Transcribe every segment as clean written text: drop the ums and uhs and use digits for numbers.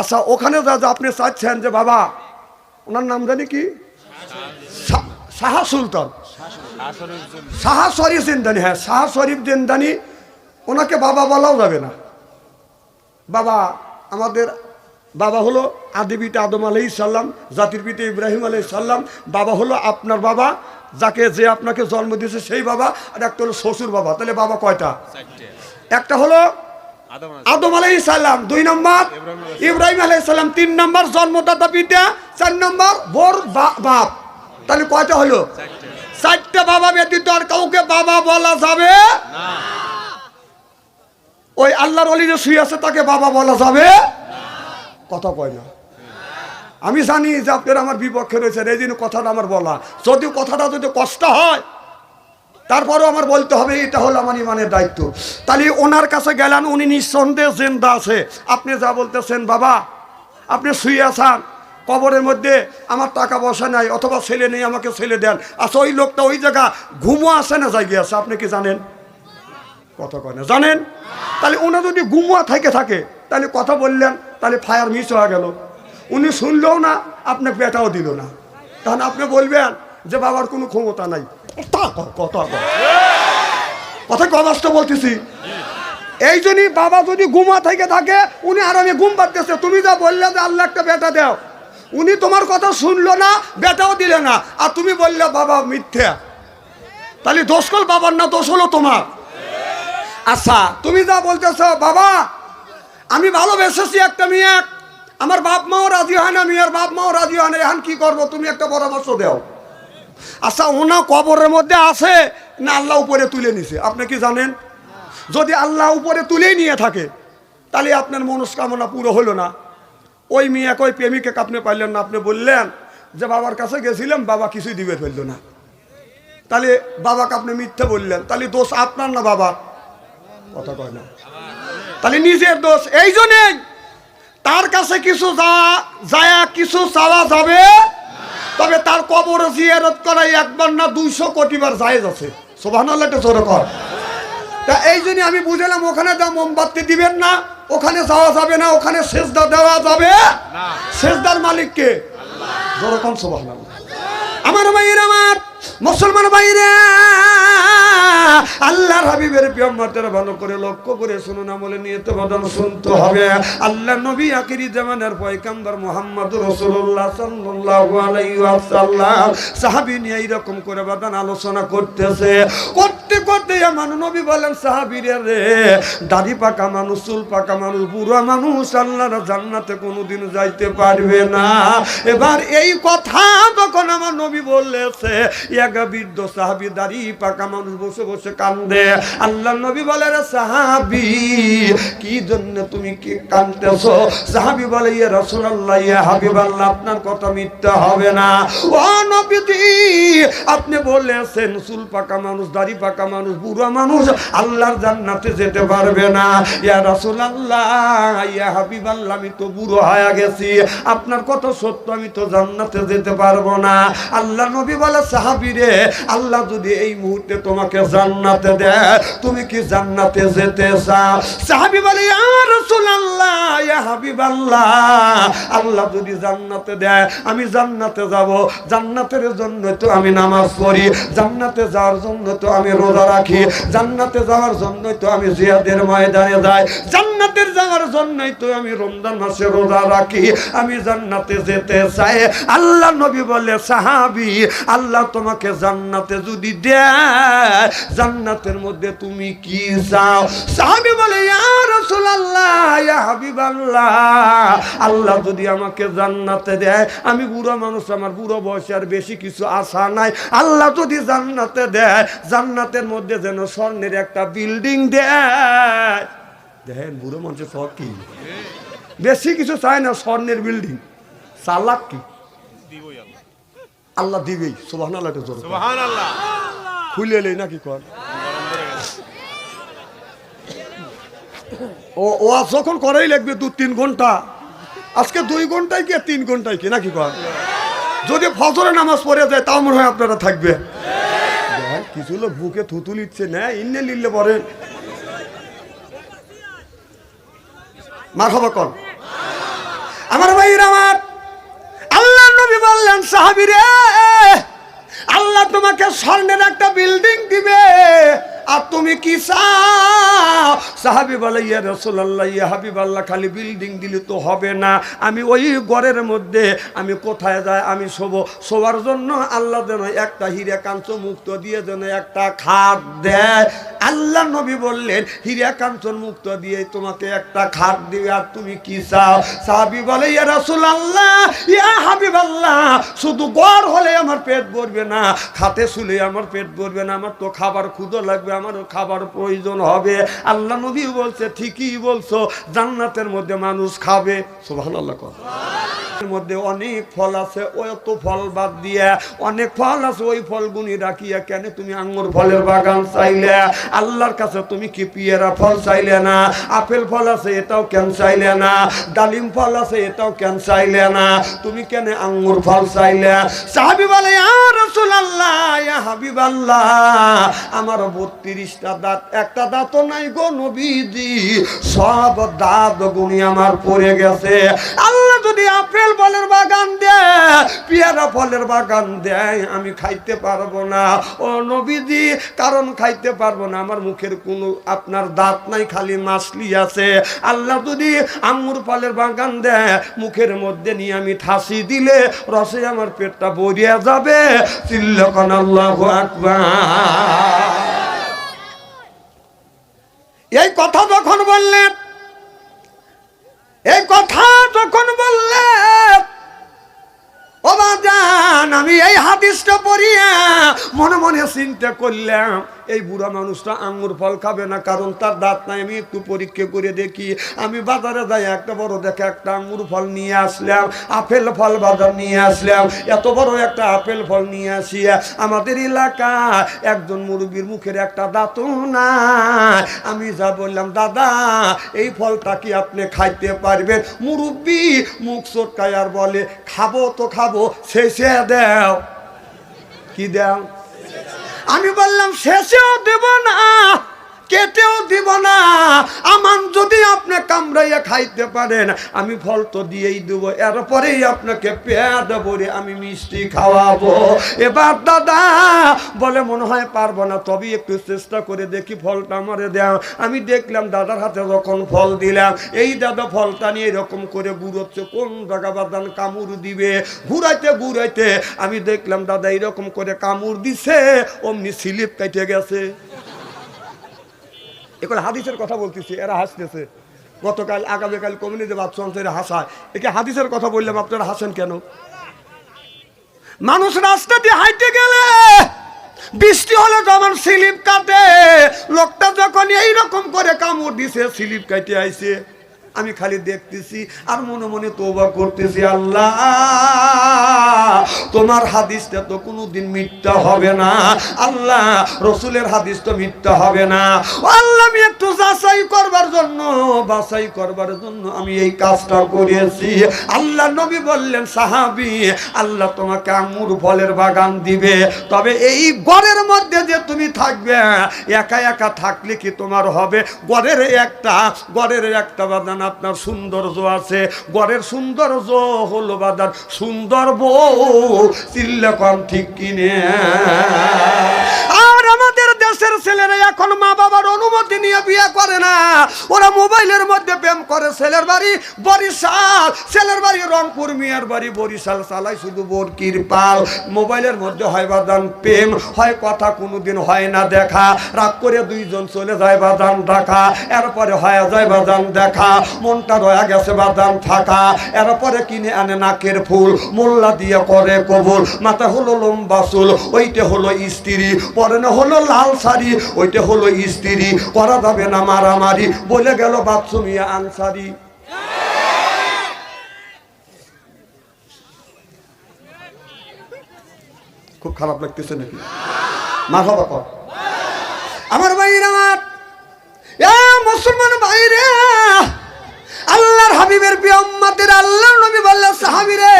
আচ্ছা ওখানে যা আপনি চাচ্ছেন যে বাবা ওনার নাম জানি কি শাহ সুলতান শাহ শরীফ জিন্দানি, হ্যাঁ শাহ শরীফ জিন্দানি, ওনাকে বাবা বলাও যাবে না। বাবা আমাদের বাবা হলো আদি পিতা আদম আলাইহিস সালাম, জাতির পিতা ইব্রাহিম আলাইহিস সালাম। বাবা হলো আপনার বাবা, যাকে যে আপনাকে জন্ম দিয়েছে সেই বাবা, আর একটা হলো শ্বশুর বাবা। তাহলে বাবা কয়টা? একটা হলো আদম আলাইহিস সালাম, 2 নম্বর ইব্রাহিম আলাইহিস সালাম, 3 নম্বর জন্মদাতা পিতা, 4 নম্বর বোর বাপ। তাহলে কয়টা হলো? 4টা বাবা ব্যতীত আর কাউকে বাবা বলা যাবে না। ওই আল্লাহর ওলি যে শুয়ে আছে তাকে বাবা বলা যাবে কথা কয় না। আমি জানি যে আপনারা আমার বিপক্ষে রয়েছেন, এই জন্য কথাটা আমার বলা। যদিও কথাটা যদি কষ্ট হয় তারপরেও আমার বলতে হবে, এটা হলো আমার ইমানের দায়িত্ব। তাহলে ওনার কাছে গেলেন, উনি নিঃসন্দেহে জিন্দা আছে। আপনি যা বলতেছেন বাবা আপনি শুয়ে আছেন কবরের মধ্যে, আমার টাকা পয়সা নাই অথবা ছেলে নেই, আমাকে ছেলে দেন। আচ্ছা ওই লোকটা ওই জায়গা ঘুমো আসে না জায়গায় আছে, আপনি কি জানেন? কথা কয় না, জানেন? তাহলে উনি যদি ঘুমোয়া থাকে তাহলে কথা বললেন, তাহলে ফায়ার মিস হয়ে গেল। উনি শুনলেও না, আপনাকে বেটাও দিল না, তাহলে আপনি বলবেন যে বাবার কোনো ক্ষমতা নাই। কথা কষ্ট বলতেছি। এই জন্যই বাবা যদি ঘুমা থাকে উনি আরামে ঘুম পাচ্ছে। তুমি যা বললে যে আল্লাহ একটা বেটা দাও, উনি তোমার কথা শুনলো না, বেটাও দিলে না, আর তুমি বললে বাবা মিথ্যা। তাহলে দোষ কল বাবার না, দোষ হলো তোমার। আচ্ছা তুমি যা বলতেছ বাবা আমি ভালোবেসেছি একটা মেয়ে, আমার বাপ মাও রাজি হয় না, মেয়ের বাপ মাও রাজি হয় না, এখন কি করবো? তুমি একটা পরামর্শ দাও। আচ্ছা ওনা কবরের মধ্যে আছে না আল্লাহ উপরে তুলে নিছে, আপনি কি জানেন? যদি আল্লাহ উপরে তুলেই নিয়ে থাকে তাহলে আপনার মনস্কামনা পুরো হলো না। ওই মেয়ে ওই প্রেমিকে আপনি পাইলেন না, আপনি বললেন যে বাবার কাছে গেছিলাম, বাবা কিছুই দিবে ফেললো না, তাহলে বাবাকে আপনি মিথ্যে বললেন, তাহলে দোষ আপনার না বাবার? কথা কয় না, তাহলে নিজের দোষ। এই জন্যই তার কাছে কিছু যায় কিছু চাওয়া যাবে, তবে তার কবর জিয়ারত করাই 1বার না 200 কোটি বার জায়েজ আছে। সুবহানাল্লাহ তো জোরে কর। তা এই জন্য আমি বুঝলাম ওখানে যা মোমবাতি দিবেন না, ওখানে যাওয়া যাবে না, ওখানে সেজদা দেওয়া যাবে না। সেজদার মালিক কে? আল্লাহ। জোরে কোন সুবহানাল্লাহ। আমার ভাইরা, আমার মুসলমান ভাইরা, আল্লাহর হাবিবের পিয়ম্বরদের ভালো করে লক্ষ্য করে শুনুন, আমলে নিয়ত বদন শুনতে হবে। আল্লাহ নবী আখিরি জামানার পয়গম্বর মুহাম্মদুর রাসূলুল্লাহ সাল্লাল্লাহু আলাইহি ওয়াসাল্লাম সাহাবী নিয়ে এইরকম করে বদন আলোচনা করতেছে। করতে আমার নবী বলেন সাহাবীরা রে, দাড়ি পাকা মানুষ, চুল পাকা মানুষ, বুড়া মানুষ আল্লাহর জান্নাতে কোনোদিন যাইতে পারবে না। এবার এই কথা তখন আমার নবী বলেছে, এক বৃদ্ধ সাহাবী দাড়ি পাকা মানুষ বসে বসে কান্দে। আল্লাহ নবী বলে রে সাহাবী কি জন্য তুমি কি কাঁদতেছো? সাহাবী বলে ইয়া রাসূলুল্লাহ, ইয়া হাবিবাল্লাহ, আপনার কথা মিথ্যা হবে না। ও নবীজি আপনি বলেছেন চুল পাকা মানুষ, দাড়ি পাকা মানুষ, বুড়া মানুষ আল্লাহর জান্নাতে যেতে পারবে না। ইয়া রাসূলুল্লাহ, ইয়া হাবিবাল্লাহ, আমি তো বুড়ো হয়ে গেছি, আপনার কথা সত্য, আমি তো জান্নাতে যেতে পারবো না। আল্লাহ নবী বলে সাহাবী রে, আল্লাহ যদি এই মুহূর্তে তোমাকে জান্নাতে দেয়, তুমি কি জান্নাতে যেতে চাও? সাহাবী বলে ইয়া রাসূলুল্লাহ, ইয়া হাবিবাল্লাহ, আল্লাহ যদি জান্নাতে দেয় আমি জান্নাতে যাব। জান্নাতের জন্য তো আমি নামাজ পড়ি, জান্নাতে যাওয়ার জন্য তো আমি রোজা রাখি, জান্নাতে যাওয়ার জন্যই তো আমি জিহাদের ময়দানে যাই, জান্নাতের যাওয়ার জন্যই তো আমি রমজান মাসে রোজা রাখি, আমি জান্নাতে যেতে চাই। আল্লাহ নবী বলে সাহাবী আল্লাহ তোমাকে জান্নাতে যদি দেয়, জান্নাতের মধ্যে তুমি কি চাও? সাহাবী বলে ইয়া রাসূলুল্লাহ, ইয়া হাবিবাল্লাহ, আল্লাহ যদি আমাকে জান্নাতে দেয়, আমি বুড়া মানুষ, আমার বুড়ো বয়সে আর বেশি কিছু আশা নাই, আল্লাহ যদি জান্নাতে দেয়, জান্নাতের মধ্যে যেন স্বর্ণের একটা বিল্ডিং দেয়। দেখেন বুড়ো মানুষের শখ কি, বেশি কিছু চায় না, স্বর্ণের বিল্ডিং। চালাক কি আল্লাহ দিবেই। সুবহানাল্লাহ, সুবহানাল্লাহ। খুলে এলেই নাকি কর ও যখন করেই লাগবে 2-3 ঘন্টা, আজকে 2 ঘন্টায় কি 3 ঘন্টায় কি নাকি কর। যদি ফজরে নামাজ পড়ে যায় তাও মনে হয় আপনারা থাকবে। কিছু লোক বুকে থুতু লিখছে না, ইন্নে লিখলে পরে মারহাবা কর। আমার ভাইরা আমার, আল্লাহর নবী বললেন সাহাবী রে, আল্লাহ তোমাকে স্বর্ণের একটা বিল্ডিং দিবে, আর তুমি কি চাও? সাহাবী বলে ইয়া রাসূলুল্লাহ, ইয়া হাবিবাল্লাহ, খালি বিল্ডিং দিলে তো হবে না, আমি ওই ঘরের মধ্যে আমি কোথায় যাই আমি শোবার জন্য আল্লাহ যেন একটা হীরা কাঞ্চন মুক্ত দিয়ে যেন একটা খাট দেয়। আল্লাহ নবী বললেন হীরা কাঞ্চন মুক্ত দিয়ে তোমাকে একটা খাট দিবে, আর তুমি কি চাও? সাহাবী বলে ইয়া রাসূলুল্লাহ, ইয়া হাবিবাল্লাহ, শুধু ঘর হলে আমার পেট ভরবে না, খাটে শুলে আমার পেট ভরবে না, আমার তো খাবার ক্ষুধা লাগবে, আমারও খাবার প্রয়োজন হবে। আল্লাহ নবী বলছে ঠিকই বলছো, জান্নাতের মধ্যে মানুষ খাবে। সুবহানাল্লাহ। এর মধ্যে অনেক ফল আছে, ওই তো ফল বাদ দিয়ে অনেক ফল আছে, ওই ফলগুনি রাখিয়া কেন তুমি আঙ্গুর ফলের বাগান চাইলে? আল্লাহর কাছে তুমি কি পেয়ারা ফল চাইলে না? আপেল ফল আছে এটাও কেন চাইলে না? ডালিম ফল আছে এটাও কেন চাইলে না? তুমি কেন আঙ্গুর ফল চাইলে? সাহাবী বলে ইয়া রাসূলুল্লাহ, ইয়া হাবিবাল্লাহ, আমার 32টা দাঁত, একটা দাঁতও নাই গো নবীজি, সব দাঁত গুনি আমার পড়ে গেছে। আল্লাহ যদি আপেল ফলের বাগান দেয়, পেয়ারা ফলের বাগান দেয়, আমি খাইতে পারবো না ও নবীজি। কারণ খাইতে পারবো না, আমার মুখের কোনো আপনার দাঁত নাই, খালি মাছলি আছে। আল্লাহ যদি আঙ্গুর ফলের বাগান দেয়, মুখের মধ্যে নিয়ে আমি ঠাসি দিলে রসে আমার পেটটা ভরিয়া যাবে। চিল্লাকান আল্লাহু আকবার। এই কথা যখন বললেন, এই কথা যখন বললেন, ও বাজান, আমি এই হাদিসটা পড়িয়া মনে মনে চিন্তা করলাম এই বুড়া মানুষটা আঙ্গুর ফল খাবে না, কারণ তার দাঁত নাই। আমি একটু পরীক্ষা করে দেখি। আমি বাজারে যাই, একটা বড় দেখে একটা আঙ্গুর ফল নিয়ে আসলাম, আপেল ফল বাজার নিয়ে আসলাম, এত বড় একটা আপেল ফল নিয়ে আসিয়া আমাদের এলাকায় একজন মুরব্বীর মুখের একটা দাঁতও নাই। আমি যা বললাম, দাদা এই ফলটা কি আপনি খাইতে পারবেন? মুরব্বী মুখ চটকায় আর বলে, খাবো তো খাবো, শেষে দাও। কি দাও? আমি বললাম শেষেও দেব না, কেটেও দিব না, আমান যদি আপনি কামড়াইয়া খাইতে পারেন আমি ফল তো দিয়েই দেবো, এরপরেই আপনাকে পেট ভরে আমি মিষ্টি খাওয়াবো। এবার দাদা বলে মনে হয় পারবো না, তবে একটু চেষ্টা করে দেখি, ফলটা আমারে দাও। আমি দেখলাম দাদার হাতে যখন ফল দিলাম, এই দাদা ফলটা নিয়ে এরকম করে ঘুরোচ্ছে, কোন জায়গা বাদান কামড় দিবে, ঘুরাইতে ঘুরাইতে আমি দেখলাম দাদা এরকম করে কামড় দিছে, অমনি স্লিপ কেটে গেছে। এখন হাদিসের কথা বলতেছি, এরা হাসতেছে। গতকাল আগামীকাল কমিউনিটি বাচ্চা হাসায়, একে হাদিসের কথা বললাম, আপনারা হাসেন কেন? মানুষ রাস্তা দিয়ে হাইটে গেলে বৃষ্টি হলে যখন স্লিপ কাটে, লোকটা যখন এইরকম করে কামড় দিছে, স্লিপ কাটে আইছে। আমি খালি দেখতেছি আর মনে মনে তওবা করতেছি, আল্লাহ তোমার হাদিসটা তো কোনোদিন মিথ্যা হবে না, আল্লাহ রসুলের হাদিস তো মিথ্যা হবে না। আল্লাহ আমি একটু যাচাই করবার জন্য আমি এই কাজটা করেছি। আল্লাহ নবী বললেন, সাহাবী আল্লাহ তোমাকে আঙ্গুর ফলের বাগান দিবে, তবে এই ঘরের মধ্যে যে তুমি থাকবে, একা একা থাকলে কি তোমার হবে? ঘরের একটা বাগান আপনার সৌন্দর্য আছে, ঘরের সৌন্দর্য হলো বাদান সুন্দর বউ। চিল্লা কম ঠিক কিনে? আর আমাদের দেশের ছেলেরা এখন মা বাবার অনুমতি নিয়ে বিয়ে করে না, ওরা মোবাইলের মধ্যে প্রেম করে। ছেলের বাড়ি বরিশাল, ছেলের বাড়ি রংপুর, মেয়ের বাড়ি বরিশাল, চালাই শুধু বরকির পাল। মোবাইলের মধ্যে হয় বাদান প্রেম, হয় কথা, কোনোদিন হয় না দেখা। রাগ করে দুইজন চলে যায় বাদান ঢাকা, এরপরে হয়ে যায় বাদান দেখা, মনটা রয়ে গেছে বাদান ফাঁকা। এরপরে কিনে আনে নাকের ফুল, মোল্লা দিয়ে করে কবুল, মাথা হলো লম্বা চুল, ওইটা হলো স্ত্রী, পরনে হলো লাল শাড়ি, ওইটা হলো স্ত্রী, করা যাবে না মারামারি, বলে গেল বাথরুমিয়া আনসারি। খুব খারাপ লাগতেছে নাকি? মারহাবা কর আমার ভাইরা, আমার মুসলমান ভাইরে, আল্লাহর হাবিবের প্রিয় উম্মতের আল্লাহর নবী বললেন, সাহাবীরে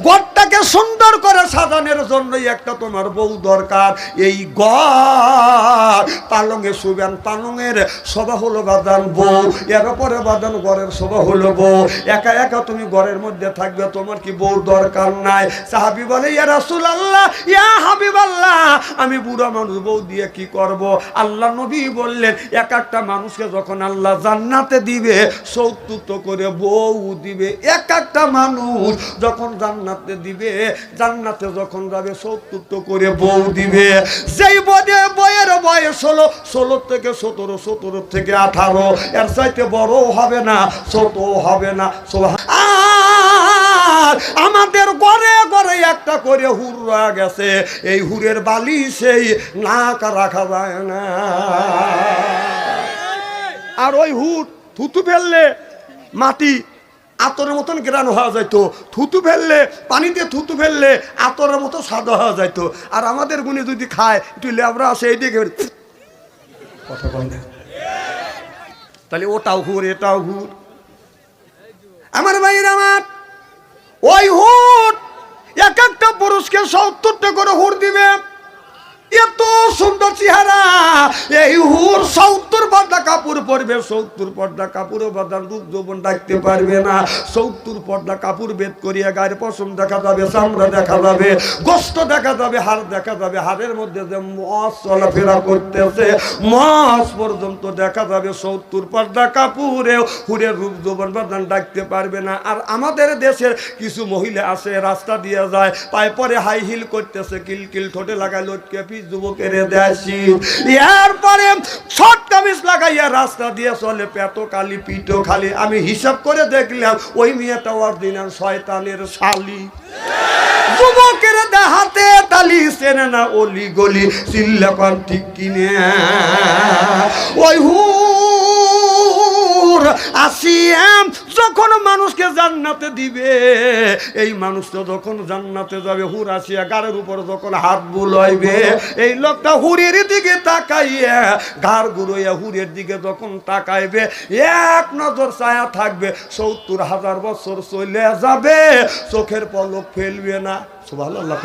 ঘরটা ঘরটাকে সুন্দর করে সাজানোর জন্যই একটা তোমার বউ দরকার। এই ঘর পালঙে শুবেন, পালঙের শোভা হলো বাদান বউ, এর পরে বাদান ঘরের শোভা হলো বউ। একা একা তুমি ঘরের মধ্যে থাকবে, তোমার কি বউ দরকার নাই? সাহাবী বলে ইয়া রাসূলুল্লাহ, ইয়া হাবিবাল্লাহ, আমি বুড়া মানুষ, বউ দিয়ে কি করব? আল্লাহ নবী বললেন এক একটা মানুষকে যখন আল্লাহ জান্নাতে দিবে ৭০ করে বউ দিবে। এক একটা মানুষ যখন জান্নাতে দিবে, জান্নাতে যখন যাবে ৭০ করে বউ দিবে। যেই বইয়ের বয়স হলো ১৬ থেকে ১৭, ১৭ থেকে ১৮, এর চাইতে বড় হবে না, ছোট হবে না। আর আমাদের ঘরে ঘরে একটা করে হুর রয়ে গেছে, এই হুরের বালি সেই নাক রাখা যায় না। আর ওই হুর থুতু ফেললে মাটি আতরের মতন গ্রান হওয়া যাইতো, থুতু ফেললে পানিতে থুতু ফেললে আতরের মতো সাদা হওয়া যাইতো। আর আমাদের গুণে যদি খায় একটু লেবরা আসে এই দিকে কথা কয় না, তাহলে ওটাও হুর এটাও হুর। আমার ভাইয়ের আমার ওই হুর এক একটা পুরুষকে ৭০টা করে হুর দিবে। এত সুন্দর চেহারা, এই হুর ৭০ পর্দা কাপড় পরবে, ৭০ পর্দা কাপড়ও বাদান রূপ যৌবন ডাকতে পারবে না। ৭০ পর্দা কাপড় বেদ করিয়া গায়ের পশম দেখা যাবে, চামড়া দেখা যাবে, গোস্ত দেখা যাবে, হাড় দেখা যাবে। হাড়ের মধ্যে যে মস চলাফেরা করতেছে, মস পর্যন্ত দেখা যাবে। ৭০ পর্দা কাপড়ে হুরের রূপ যৌবন বাদান ডাকতে পারবে না। আর আমাদের দেশের কিছু মহিলা আছে, রাস্তা দিয়ে যায়, পায়ে পরে হাই হিল করতেছে, কিলকিল ঠোঁটে লাগায় লটকে যুবকের দেশি, এরপরে শর্ট কামিজ লাগাইয়া রাস্তা দিয়ে চলে, পেটো খালি পিঠো খালি। আমি হিসাব করে দেখলাম ওই মেয়েটা অরিজিনাল শয়তানের শালি। যুবকের হাতে তালি চেনে না অলি গলি, চিল্লাপান ঠিক কিনে। ওই হুর আসিয়া যখন মানুষকে জান্নাতে দিবে, এই মানুষটা যখন জান্নাতে যাবে, হুর আসিয়া গাড়ের উপর যখন হাত বুলাইবে, এই লোকটা হুরের দিকে তাকাইয়া ঘাড় ঘুরাইয়া হুরের দিকে যখন তাকাইবে, এক নজর ছায়া থাকবে। ৭০,০০০ বছর চলে যাবে, চোখের পলক ফেলবে না। সুবহানাল্লাহ।